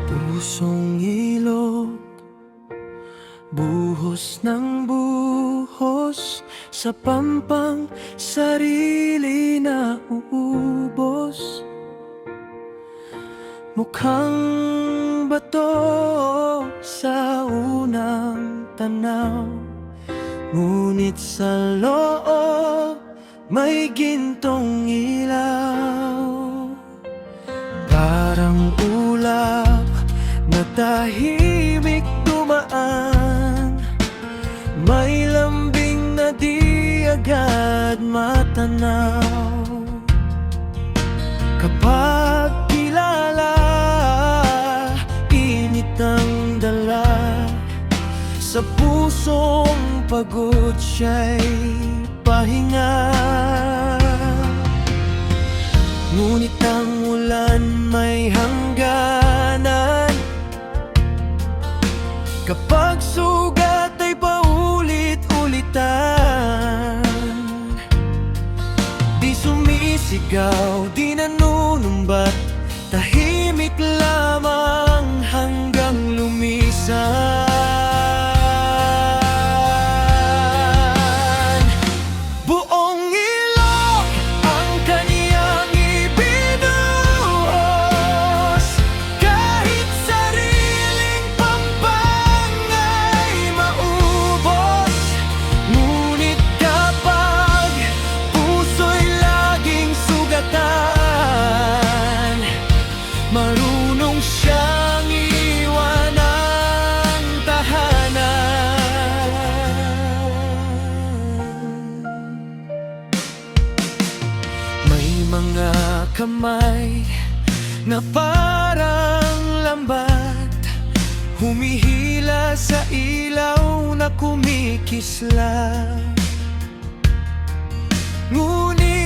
Pusong ilog, buhos ng buhos, sa pampang sarili na uubos. Mukhang bato sa unang tanaw, ngunit sa loob may gintong ilaw. Parang ulap na tahimik dumaan, may lambing na di agad matanaw. Kapag kilala, init ang dala, sa pusong pagod siya'y pahinga. Ngunit ang ulan may hangganan, kapag sugat ay paulit-ulitan. Di sumisigaw, di nanunumbat, tahimik lamang hanggang lumisan. Buong ilog ang kaniyang ibinuhos, kahit sariling pampang ay maubos. Ngunit kapag puso'y laging sugatan, marunong siyang iwan ang tahanan. May mga kamay na parang lambat, humihila sa ilaw na kumikislap. Ngunit